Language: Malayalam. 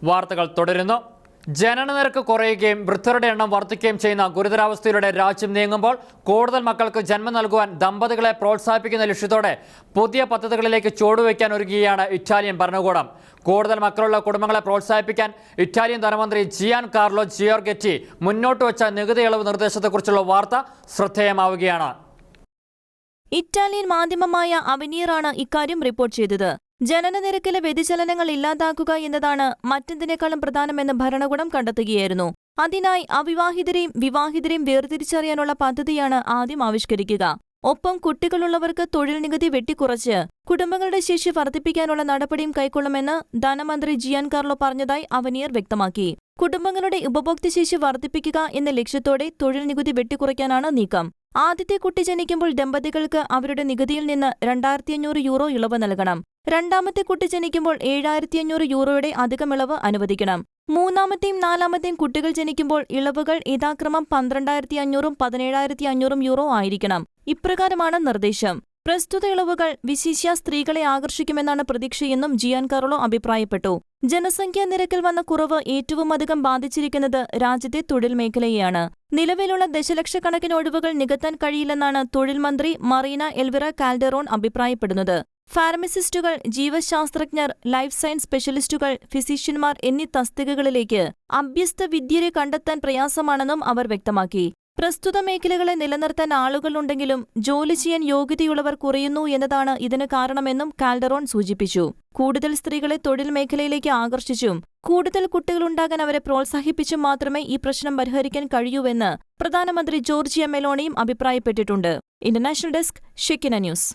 വാർത്തകൾ തുടരുന്നു. ജനനനിരക്ക് കുറയുകയും വൃദ്ധരുടെ എണ്ണം വർദ്ധിക്കുകയും ചെയ്യുന്ന ഗുരുതരാവസ്ഥയിലൂടെ രാജ്യം നീങ്ങുമ്പോൾ കൂടുതൽ മക്കൾക്ക് ജന്മം നൽകുവാൻ ദമ്പതികളെ പ്രോത്സാഹിപ്പിക്കുന്ന ലക്ഷ്യത്തോടെ പുതിയ പദ്ധതികളിലേക്ക് ചുവടുവയ്ക്കാൻ ഒരുങ്ങുകയാണ് ഇറ്റാലിയൻ ഭരണകൂടം. കൂടുതൽ മക്കളുള്ള കുടുംബങ്ങളെ പ്രോത്സാഹിപ്പിക്കാൻ ഇറ്റാലിയൻ ധനമന്ത്രി ജിയാൻ കാർലോ ജിയോർഗെറ്റി മുന്നോട്ട് വച്ച നികുതി ഇളവ് നിർദ്ദേശത്തെക്കുറിച്ചുള്ള വാർത്ത ശ്രദ്ധേയമാവുകയാണ്. ഇറ്റാലിയൻ മാധ്യമമായ അവനീറാണ് ഇക്കാര്യം റിപ്പോർട്ട് ചെയ്തത്. ജനനനിരക്കിലെ വ്യതിചലനങ്ങൾ ഇല്ലാതാക്കുക എന്നതാണ് മറ്റെന്തിനേക്കാളും പ്രധാനമെന്ന് ഭരണകൂടം കണ്ടെത്തുകയായിരുന്നു. അതിനായി അവിവാഹിതരെയും വിവാഹിതരെയും വേർതിരിച്ചറിയാനുള്ള പദ്ധതിയാണ് ആദ്യം ആവിഷ്കരിക്കുക. ഒപ്പം കുട്ടികളുള്ളവർക്ക് തൊഴിൽ നികുതി വെട്ടിക്കുറച്ച് കുടുംബങ്ങളുടെ ശേഷി വർദ്ധിപ്പിക്കാനുള്ള നടപടിയും കൈക്കൊള്ളുമെന്ന് ധനമന്ത്രി ജിയാൻ കാർലോ പറഞ്ഞതായി അവനീർ വ്യക്തമാക്കി. കുടുംബങ്ങളുടെ ഉപഭോക്തൃശേഷി വർദ്ധിപ്പിക്കുക എന്ന ലക്ഷ്യത്തോടെ തൊഴിൽ നികുതി വെട്ടിക്കുറയ്ക്കാനാണ് നീക്കം. ആദ്യത്തെ കുട്ടി ജനിക്കുമ്പോൾ ദമ്പതികൾക്ക് അവരുടെ നികുതിയിൽ നിന്ന് 2500 യൂറോ ഇളവ് നൽകണം. രണ്ടാമത്തെ കുട്ടി ജനിക്കുമ്പോൾ 7500 യൂറോയുടെ അധികം ഇളവ് അനുവദിക്കണം. മൂന്നാമത്തെയും നാലാമത്തെയും കുട്ടികൾ ജനിക്കുമ്പോൾ ഇളവുകൾ യഥാക്രമം 12500 17,500 യൂറോ ആയിരിക്കണം. ഇപ്രകാരമാണ് നിർദ്ദേശം. പ്രസ്തുത ഇളവുകൾ വിശിഷ്യ സ്ത്രീകളെ ആകർഷിക്കുമെന്നാണ് പ്രതീക്ഷയെന്നും ജിയാൻ കാർലോ അഭിപ്രായപ്പെട്ടു. ജനസംഖ്യാ നിരക്കിൽ വന്ന കുറവ് ഏറ്റവുമധികം ബാധിച്ചിരിക്കുന്നത് രാജ്യത്തെ തൊഴിൽ മേഖലയെയാണ്. നിലവിലുള്ള ദശലക്ഷക്കണക്കിന് ഒഴിവുകൾ നികത്താൻ കഴിയില്ലെന്നാണ് തൊഴിൽ മന്ത്രി മറീന എൽവിറ കാൽഡെറോൺ അഭിപ്രായപ്പെടുന്നത്. ഫാർമസിസ്റ്റുകൾ, ജീവശാസ്ത്രജ്ഞർ, ലൈഫ് സയൻസ് സ്പെഷ്യലിസ്റ്റുകൾ, ഫിസിഷ്യന്മാർ എന്നീ തസ്തികകളിലേക്ക് അഭ്യസ്ത വിദ്യരെ കണ്ടെത്താൻ പ്രയാസമാണെന്നും അവർ വ്യക്തമാക്കി. പ്രസ്തുത മേഖലകളെ നിലനിർത്താൻ ആളുകളുണ്ടെങ്കിലും ജോലി ചെയ്യാൻ യോഗ്യതയുള്ളവർ കുറയുന്നു എന്നതാണ് ഇതിന് കാരണമെന്നും കാൽഡെറോൺ സൂചിപ്പിച്ചു. കൂടുതൽ സ്ത്രീകളെ തൊഴിൽ മേഖലയിലേക്ക് ആകർഷിച്ചും കൂടുതൽ കുട്ടികളുണ്ടാകാൻ അവരെ പ്രോത്സാഹിപ്പിച്ചും മാത്രമേ ഈ പ്രശ്നം പരിഹരിക്കാൻ കഴിയൂവെന്ന് പ്രധാനമന്ത്രി ജോർജിയ മെലോണിയും അഭിപ്രായപ്പെട്ടിട്ടുണ്ട്. International desk, Shekina news.